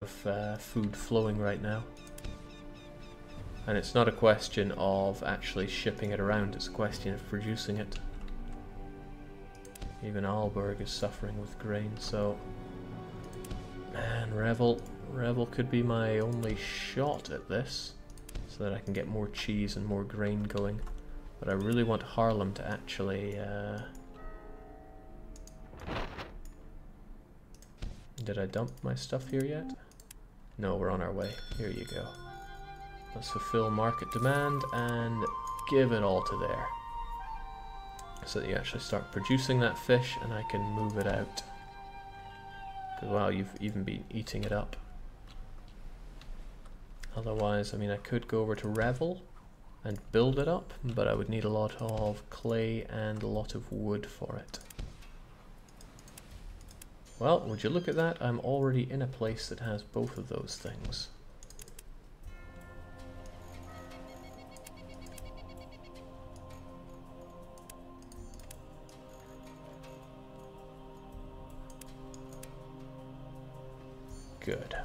of food flowing right now. And it's not a question of actually shipping it around, it's a question of producing it. Even Aalborg is suffering with grain, so... Man, Revel could be my only shot at this, so that I can get more cheese and more grain going. But I really want Haarlem to actually... Did I dump my stuff here yet? No, we're on our way. Here you go. Let's fulfill market demand and give it all to there. So that you actually start producing that fish and I can move it out. Because, wow, you've even been eating it up. Otherwise, I mean, I could go over to Revel and build it up, but I would need a lot of clay and a lot of wood for it. Well, would you look at that? I'm already in a place that has both of those things. Good.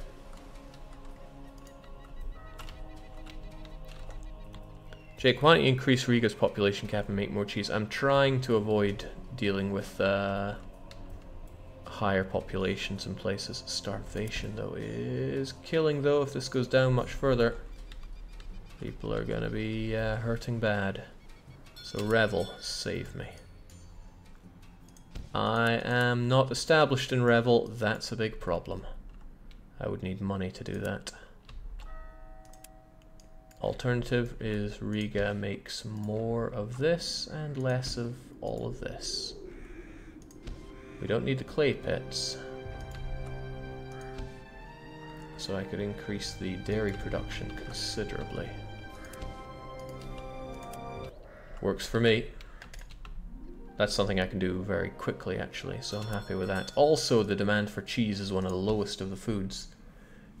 Jake, why don't you increase Riga's population cap and make more cheese? I'm trying to avoid dealing with higher populations in places. Starvation, though, is killing, though. If this goes down much further, people are going to be hurting bad. So Revel, save me. I am not established in Revel. That's a big problem. I would need money to do that. Alternative is Riga makes more of this and less of all of this. We don't need the clay pits. So I could increase the dairy production considerably. Works for me. That's something I can do very quickly, actually, so I'm happy with that. Also, the demand for cheese is one of the lowest of the foods.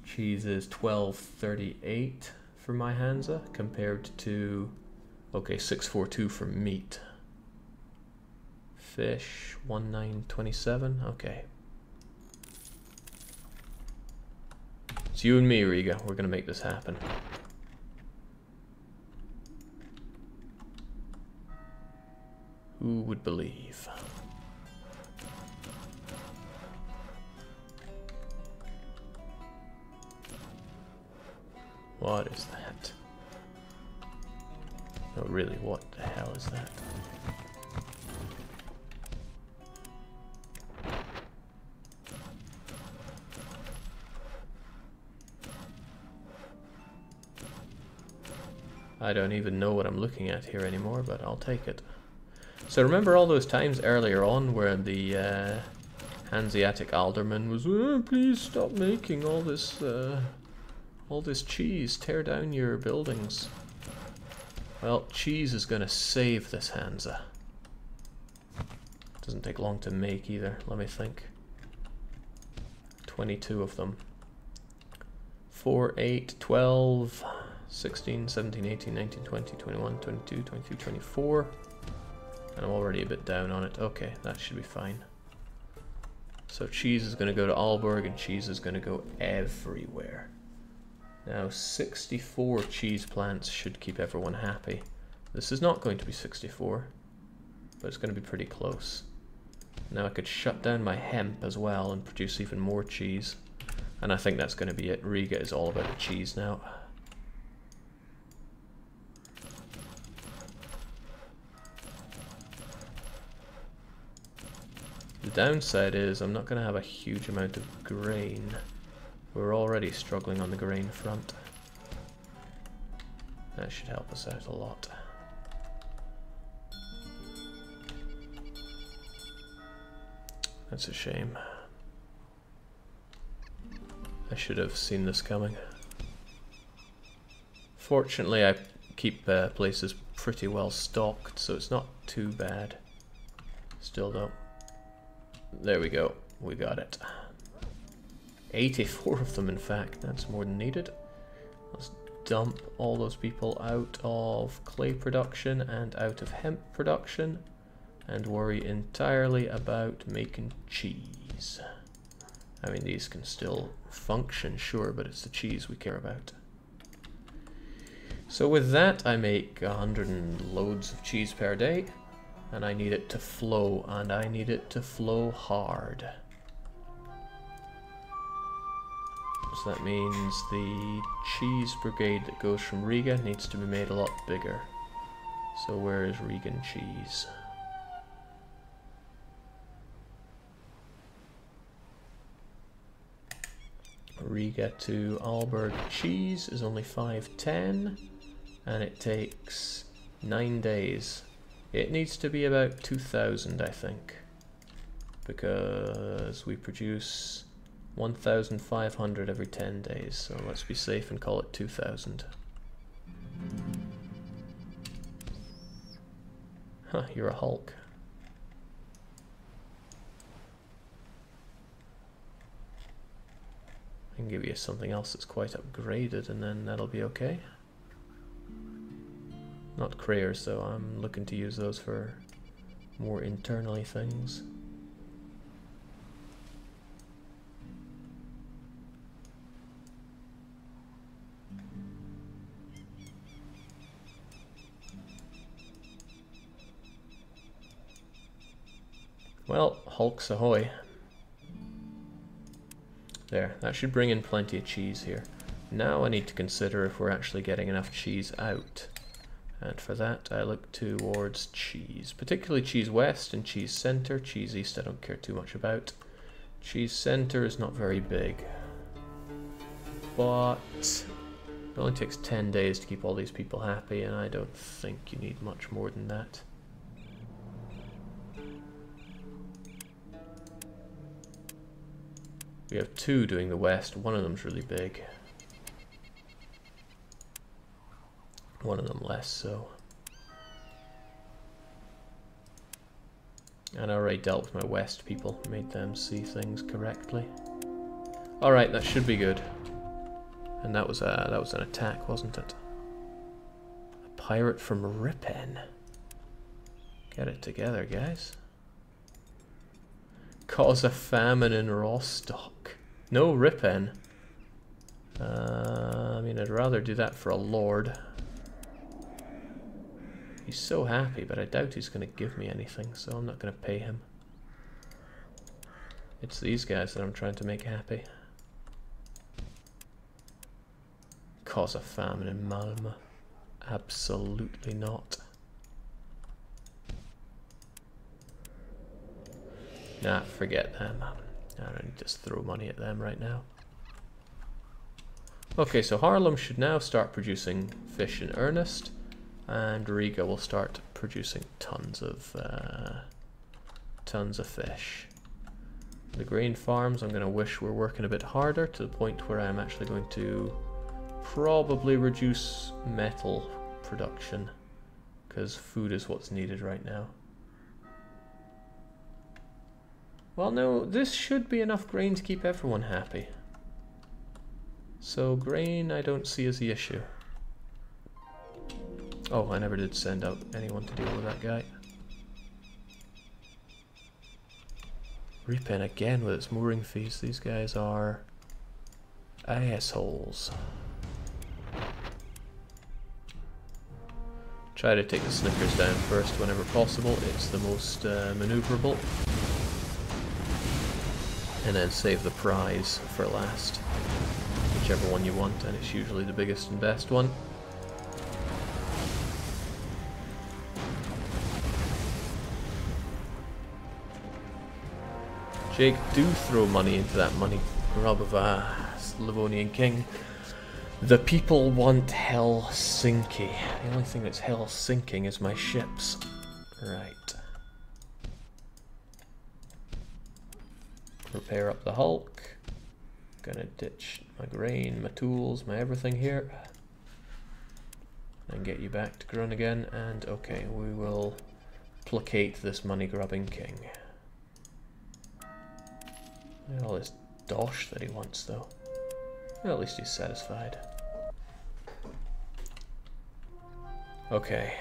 Cheese is 12.38 for my Hansa, compared to, okay, 6.42 for meat. Fish, 1.927, okay. It's you and me, Riga. We're gonna make this happen. Who would believe? What is that? No, really, what the hell is that? I don't even know what I'm looking at here anymore, but I'll take it. So remember all those times earlier on where the Hanseatic alderman was, oh, please stop making all this cheese, tear down your buildings. Well, cheese is going to save this Hansa. Doesn't take long to make either, let me think. 22 of them. 4, 8, 12, 16, 17, 18, 19, 20, 21, 22, 23, 24. And I'm already a bit down on it. Okay, that should be fine. So cheese is going to go to Aalborg and cheese is going to go everywhere. Now 64 cheese plants should keep everyone happy. This is not going to be 64, but it's going to be pretty close. Now I could shut down my hemp as well and produce even more cheese. And I think that's going to be it. Riga is all about the cheese now. The downside is I'm not going to have a huge amount of grain. We're already struggling on the grain front. That should help us out a lot. That's a shame. I should have seen this coming. Fortunately, I keep places pretty well stocked, so it's not too bad. Still though. There we go. We got it. 84 of them, in fact. That's more than needed. Let's dump all those people out of clay production and out of hemp production and worry entirely about making cheese. I mean, these can still function, sure, but it's the cheese we care about. So with that, I make 100 and loads of cheese per day, and I need it to flow, and I need it to flow hard. So that means the cheese brigade that goes from Riga needs to be made a lot bigger. So where is Rigan cheese? Riga to Aalborg cheese is only 510, and it takes 9 days. It needs to be about 2,000, I think, because we produce 1,500 every 10 days, so let's be safe and call it 2,000. Huh, you're a Hulk. I can give you something else that's quite upgraded, and then that'll be okay. Not Crayers, though. I'm looking to use those for more internally things. Well, Hulks ahoy. There, that should bring in plenty of cheese here. Now I need to consider if we're actually getting enough cheese out. And for that I look towards cheese. Particularly cheese west and cheese center. Cheese east I don't care too much about. Cheese center is not very big. But it only takes 10 days to keep all these people happy, and I don't think you need much more than that. We have 2 doing the west, one of them's really big. One of them less so. And I already dealt with my west people, made them see things correctly. Alright, that should be good. And that was an attack, wasn't it? A pirate from Ripon. Get it together, guys. Cause a famine in Rostock. No Ripon. I mean, I'd rather do that for a lord. He's so happy, but I doubt he's going to give me anything, so I'm not going to pay him. It's these guys that I'm trying to make happy. Cause a famine in Malmö. Absolutely not. Nah, forget them. I don't just throw money at them right now. Okay, so Haarlem should now start producing fish in earnest, and Riga will start producing tons of fish. The grain farms, I'm going to wish we're working a bit harder, to the point where I'm actually going to probably reduce metal production, because food is what's needed right now. Well, no, this should be enough grain to keep everyone happy. So grain I don't see as the issue. Oh, I never did send out anyone to deal with that guy. Ripon again with its mooring fees. These guys are assholes. Try to take the Snickers down first whenever possible. It's the most maneuverable. And then save the prize for last. Whichever one you want, and it's usually the biggest and best one. Jake, do throw money into that money grub of a Livonian king. The people want Helsinki. The only thing that's hell sinking is my ships. Right. Repair up the Hulk. Gonna ditch my grain, my tools, my everything here. And get you back to Grun again. And okay, we will placate this money grubbing king. Look at all this dosh that he wants, though. Well, at least he's satisfied. Okay.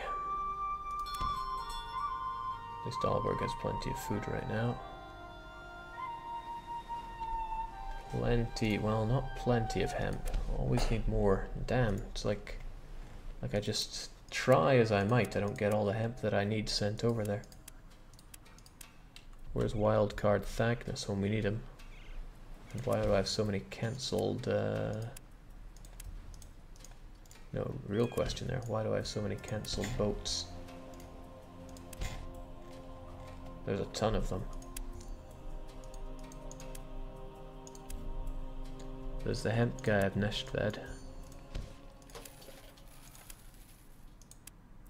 At least Aalborg has plenty of food right now. Plenty, well, not plenty of hemp. Always need more. Damn, it's like I just try as I might, I don't get all the hemp that I need sent over there. Where's Wildcard Thagnus when we need him? And why do I have so many cancelled, no, real question there. Why do I have so many cancelled boats? There's a ton of them. There's the hemp guy of Neshtved.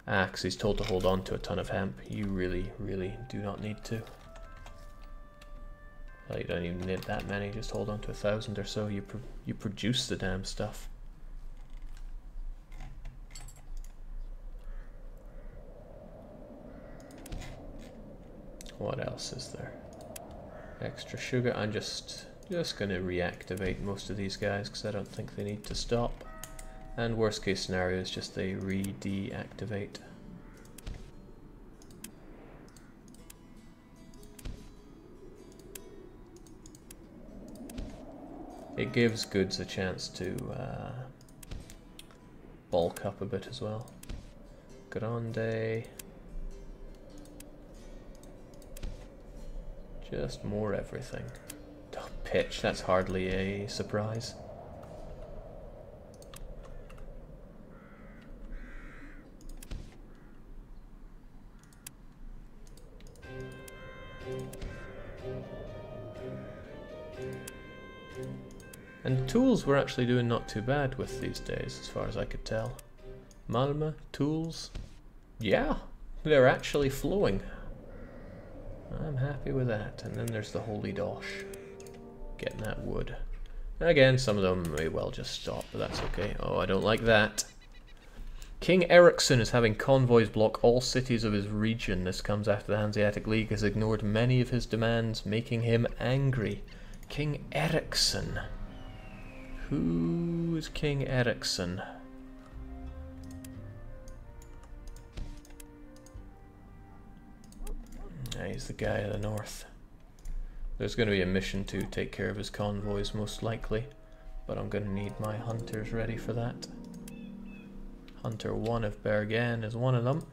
Ah, because he's told to hold on to a ton of hemp. You really, really do not need to. Well, you don't even need that many, just hold on to 1,000 or so. You produce the damn stuff. What else is there? Extra sugar. I'm just going to reactivate most of these guys because I don't think they need to stop. And worst case scenario is just they re-deactivate. It gives goods a chance to bulk up a bit as well. Grande. Just more everything. Oh, pitch, that's hardly a surprise. And tools we're actually doing not too bad with these days, as far as I could tell. Malma, tools, yeah, they're actually flowing. I'm happy with that. And then there's the Holy Dosh. Getting that wood. Again, some of them may well just stop, but that's okay. Oh, I don't like that. King Ericsson is having convoys block all cities of his region. This comes after the Hanseatic League has ignored many of his demands, making him angry. King Ericsson. Who is King Ericsson? He's the guy of the north. There's going to be a mission to take care of his convoys, most likely. But I'm going to need my hunters ready for that. Hunter 1 of Bergen is one of them.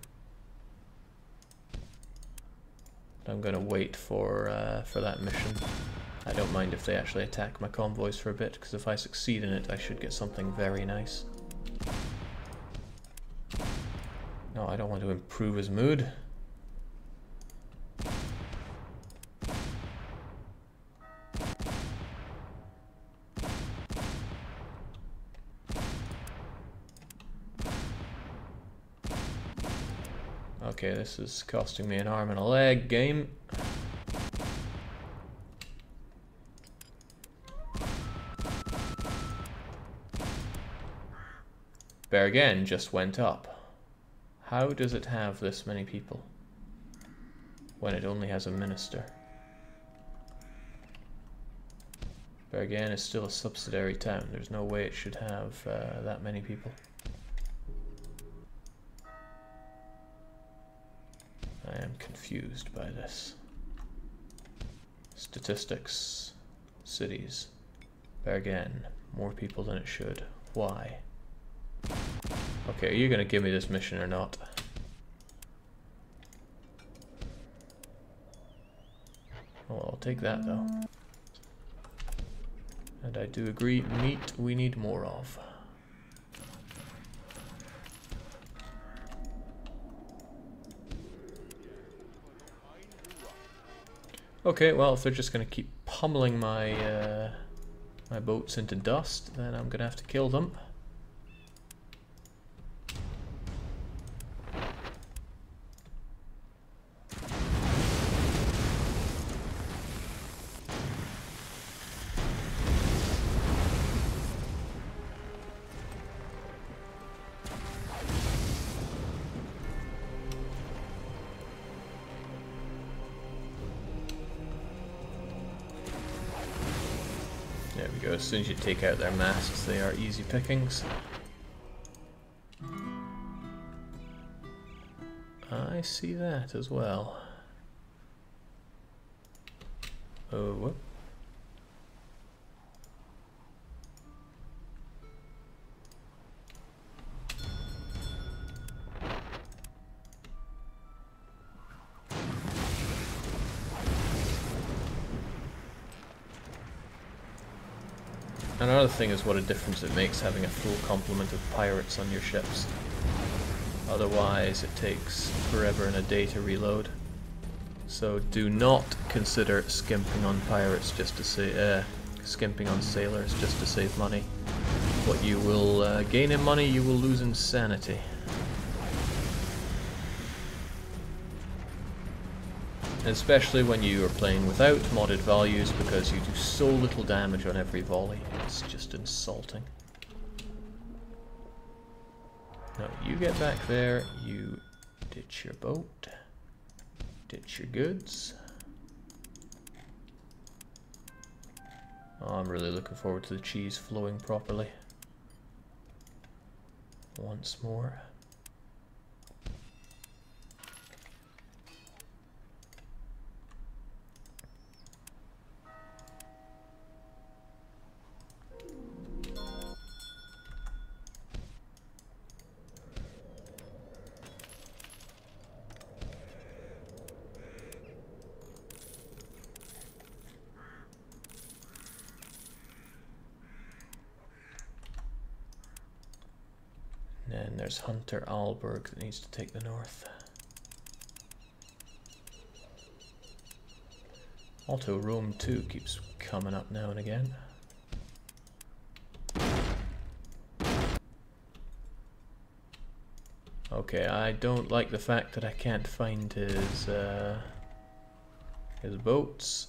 I'm going to wait for that mission. I don't mind if they actually attack my convoys for a bit, because if I succeed in it, I should get something very nice. No, I don't want to improve his mood. Okay, this is costing me an arm and a leg game. Bergen just went up. How does it have this many people when it only has a minister? Bergen is still a subsidiary town. There's no way it should have that many people. I am confused by this. Statistics. Cities. Bergen. More people than it should. Why? Okay, are you going to give me this mission or not? Oh, I'll take that though. And I do agree, meat we need more of. Okay, well, if they're just going to keep pummeling my my boats into dust, then I'm going to have to kill them. There we go, as soon as you take out their masts, they are easy pickings. I see that as well. Oh, whoop. Another thing is what a difference it makes having a full complement of pirates on your ships. Otherwise it takes forever and a day to reload. So do not consider skimping on pirates just to say, skimping on sailors just to save money. What you will gain in money, you will lose in sanity. Especially when you are playing without modded values, because you do so little damage on every volley. It's just insulting. Now you get back there, you ditch your boat, ditch your goods. Oh, I'm really looking forward to the cheese flowing properly. Once more. And there's Hunter Alberg that needs to take the north. Auto Rome 2 keeps coming up now and again. Okay, I don't like the fact that I can't find his boats.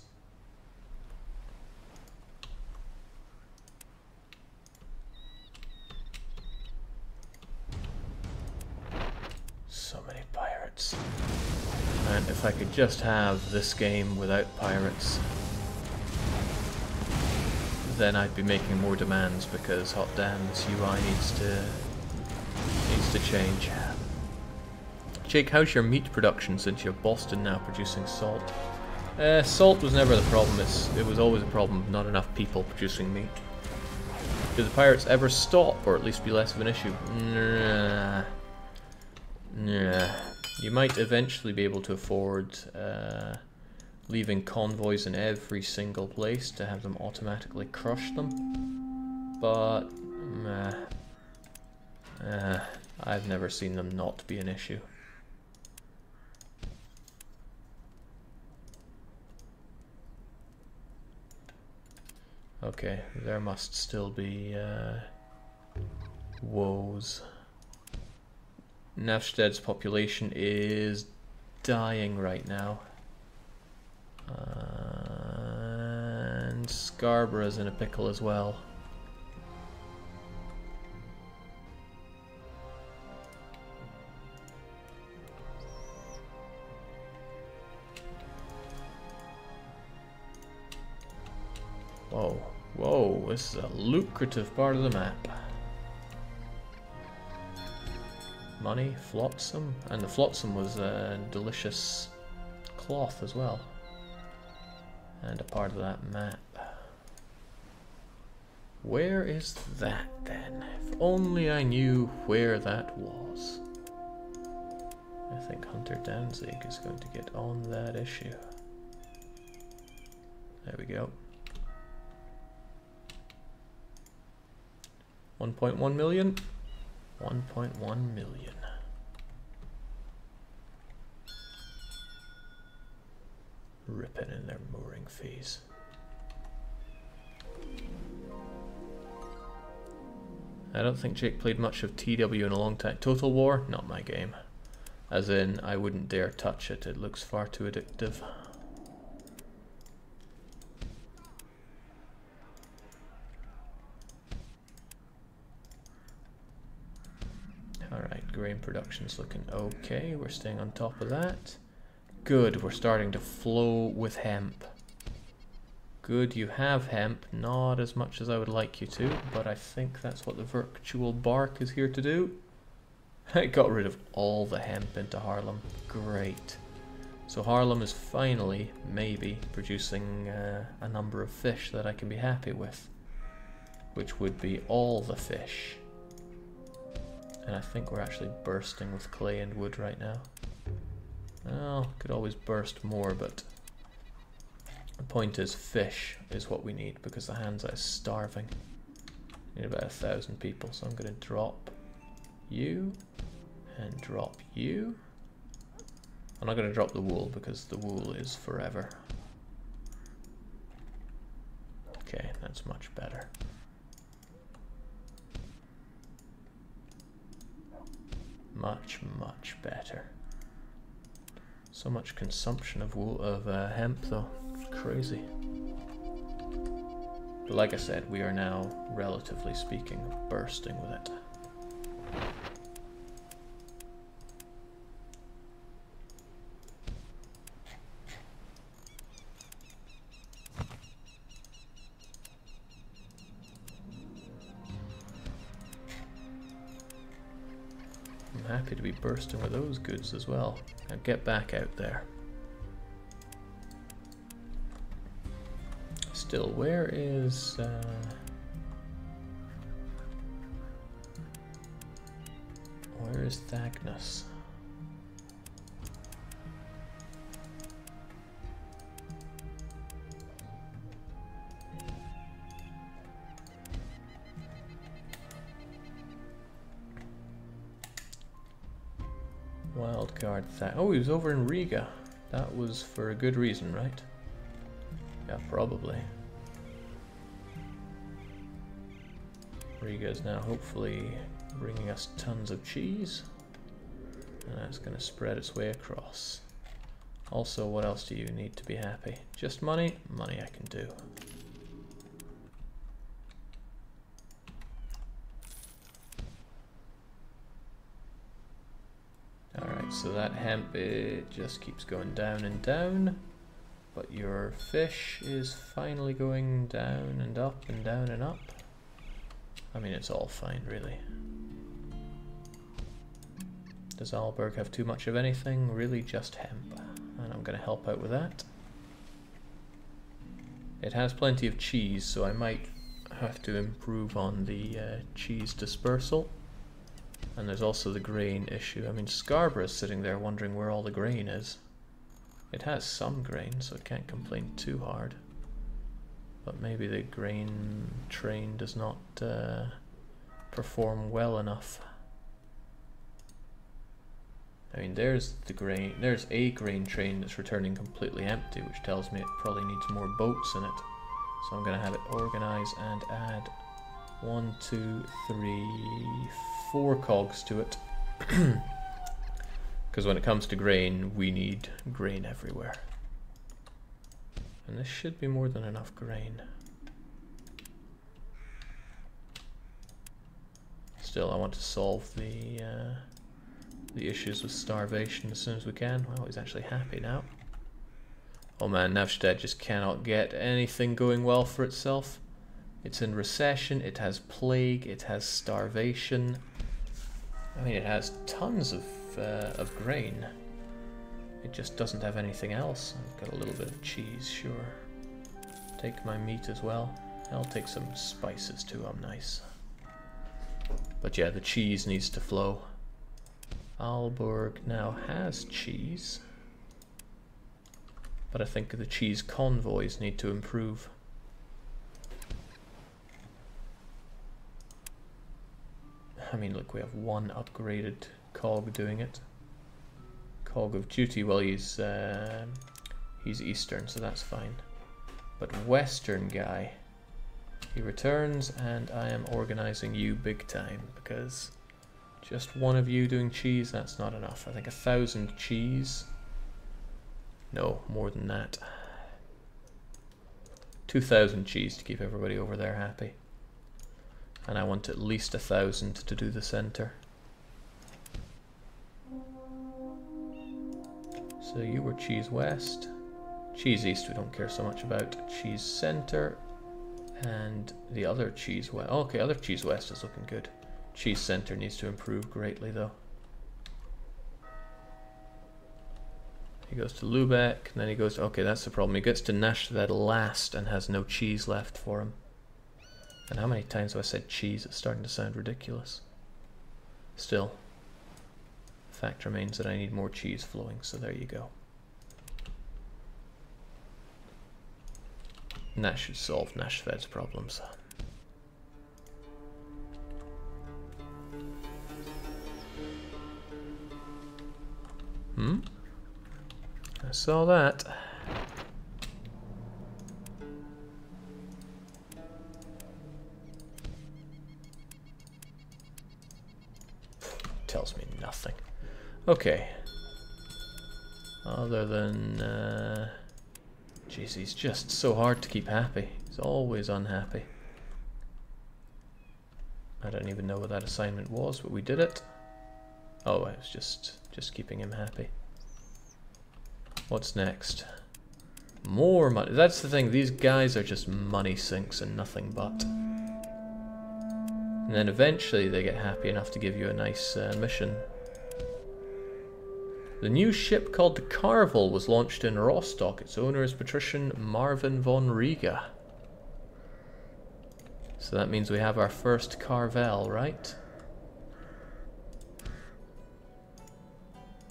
And if I could just have this game without pirates, then I'd be making more demands, because hot damn, this UI needs to change. Jake, how's your meat production since you have Boston now producing salt? Salt was never the problem, it was always a problem of not enough people producing meat. Do the pirates ever stop, or at least be less of an issue? Nah. Nah. You might eventually be able to afford leaving convoys in every single place to have them automatically crush them, but I've never seen them not be an issue. Okay, there must still be woes. Navsted's population is dying right now. And Scarborough's in a pickle as well. Whoa, whoa, this is a lucrative part of the map. Money, flotsam, and the flotsam was a delicious cloth as well, and a part of that map. Where is that then? If only I knew where that was. I think Hunter Danzig is going to get on that issue. There we go. 1.1 million. 1.1 million. Ripping in their mooring fees. I don't think Jake played much of TW in a long time. Total War? Not my game. As in, I wouldn't dare touch it. It looks far too addictive. Alright, grain production's looking okay. We're staying on top of that. Good, we're starting to flow with hemp. Good, you have hemp. Not as much as I would like you to, but I think that's what the virtual bark is here to do. I got rid of all the hemp into Harlem. Great. So Harlem is finally, maybe, producing a number of fish that I can be happy with. Which would be all the fish. And I think we're actually bursting with clay and wood right now. Well, could always burst more, but the point is fish is what we need, because the Hansa is starving. Need about 1,000 people, so I'm going to drop you and drop you. I'm not going to drop the wool because the wool is forever. Okay, that's much better. Much, much better. So much consumption of wool, of hemp though. Crazy. But like I said, we are now, relatively speaking, bursting with it. I'm happy to be bursting with those goods as well. Now get back out there. Still, where is Thagnus? Wildcard oh, he was over in Riga. That was for a good reason, right? Yeah, probably. Riga is now hopefully bringing us tons of cheese, and that's going to spread its way across. Also, what else do you need to be happy? Just money? Money I can do. Alright, so that hemp, it just keeps going down and down, but your fish is finally going down and up and down and up. I mean, it's all fine, really. Does Alberg have too much of anything? Really, just hemp. And I'm going to help out with that. It has plenty of cheese, so I might have to improve on the cheese dispersal. And there's also the grain issue. I mean, Scarborough's sitting there wondering where all the grain is. It has some grain, so it can't complain too hard. But maybe the grain train does not perform well enough. I mean, there's a grain train that's returning completely empty, which tells me it probably needs more boats in it. So I'm going to have it organize and add 1, 2, 3, 4 cogs to it. Because when it comes to grain, we need grain everywhere. And this should be more than enough grain. Still, I want to solve the issues with starvation as soon as we can. Well, he's actually happy now. Oh man, Navstead just cannot get anything going well for itself. It's in recession, it has plague, it has starvation. I mean, it has tons of grain. It just doesn't have anything else. I've got a little bit of cheese, sure. Take my meat as well. I'll take some spices too, I'm nice. But yeah, the cheese needs to flow. Aalborg now has cheese. But I think the cheese convoys need to improve. I mean, look, we have one upgraded cog doing it. Cog of duty, well, he's Eastern, so that's fine. But Western guy, he returns, and I am organizing you big time, because just one of you doing cheese, that's not enough. I think 1,000 cheese. No, more than that. 2,000 cheese to keep everybody over there happy. And I want at least 1,000 to do the center. So you were cheese west. Cheese east we don't care so much about. Cheese center. And the other cheese west. Okay, other cheese west is looking good. Cheese center needs to improve greatly though. He goes to Lubeck, and then he goes to, okay, that's the problem. He gets to Nashved last and has no cheese left for him. And how many times have I said cheese? It's starting to sound ridiculous. Still, the fact remains that I need more cheese flowing, so there you go. And that should solve Nashved's problems. I saw that. Tells me nothing. Okay. Other than... jeez, he's just so hard to keep happy. He's always unhappy. I don't even know what that assignment was, but we did it. Oh, I was just keeping him happy. What's next? More money. That's the thing, these guys are just money sinks and nothing but. And then eventually they get happy enough to give you a nice mission. The new ship called the Carvel was launched in Rostock. Its owner is Patrician Marvin von Riga. So that means we have our first Carvel, right?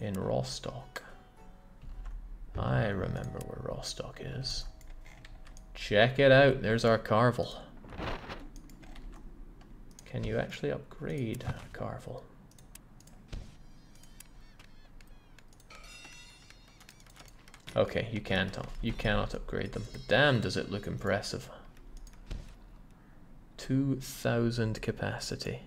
In Rostock. I remember where Rostock is. Check it out, there's our Carvel. Can you actually upgrade a Carvel? Okay, you can't. You cannot upgrade them. But damn, does it look impressive. 2,000 capacity.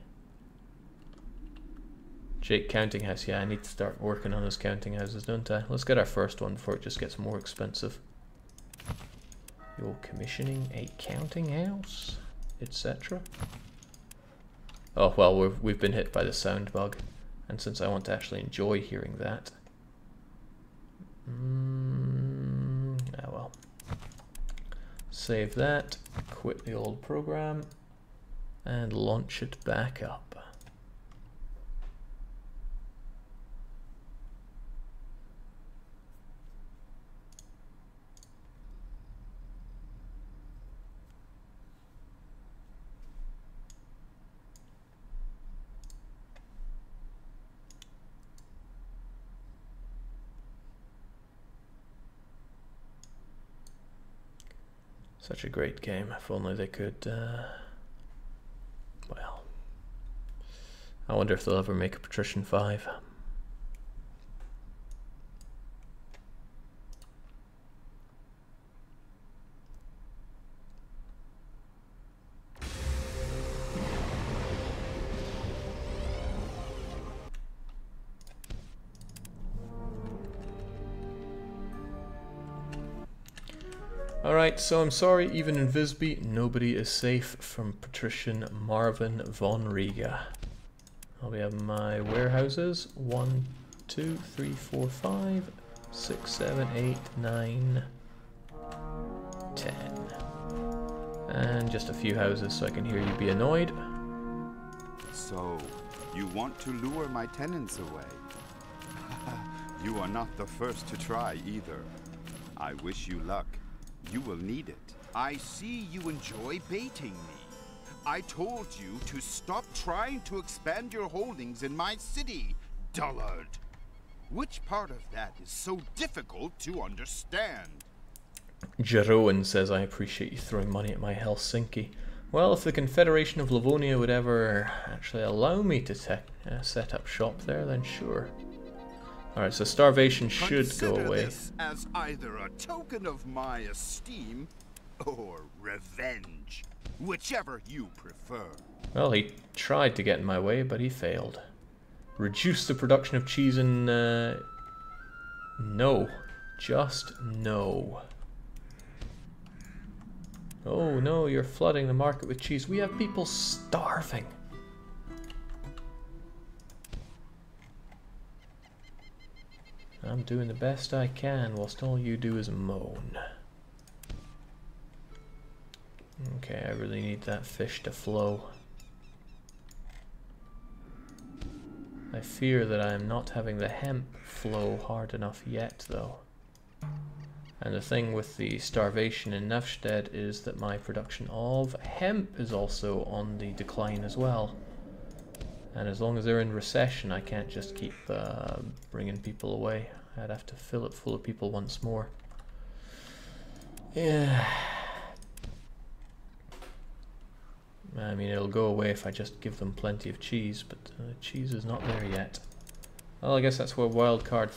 Jake counting house. Yeah, I need to start working on his counting houses, don't I? Let's get our first one before it just gets more expensive. You're commissioning a counting house, etc. Oh well, we've been hit by the sound bug, and since I want to actually enjoy hearing that. Ah well. Save that, quit the old program, and launch it back up. Such a great game. If only they could, well, I wonder if they'll ever make a Patrician 5. Alright, so I'm sorry, even in Visby, nobody is safe from Patrician Marvin von Riga. We have my warehouses. 1, 2, 3, 4, 5, 6, 7, 8, 9, 10. And just a few houses so I can hear you be annoyed. So, you want to lure my tenants away? You are not the first to try either. I wish you luck. You will need it. I see you enjoy baiting me. I told you to stop trying to expand your holdings in my city, dullard. Which part of that is so difficult to understand? Jeroen says, I appreciate you throwing money at my Helsinki. Well, if the Confederation of Livonia would ever actually allow me to set up shop there, then sure. Alright, so starvation should go away. This as either a token of my esteem or revenge, whichever you prefer. Well, he tried to get in my way, but he failed. Reduce the production of cheese in... no. Just no. Oh no, you're flooding the market with cheese. We have people starving. I'm doing the best I can whilst all you do is moan. Okay, I really need that fish to flow. I fear that I am not having the hemp flow hard enough yet, though. And the thing with the starvation in Nefstedt is that my production of hemp is also on the decline as well. And as long as they're in recession, I can't just keep bringing people away. I'd have to fill it full of people once more. Yeah. I mean, it'll go away if I just give them plenty of cheese, but cheese is not there yet. Well, I guess that's where wildcard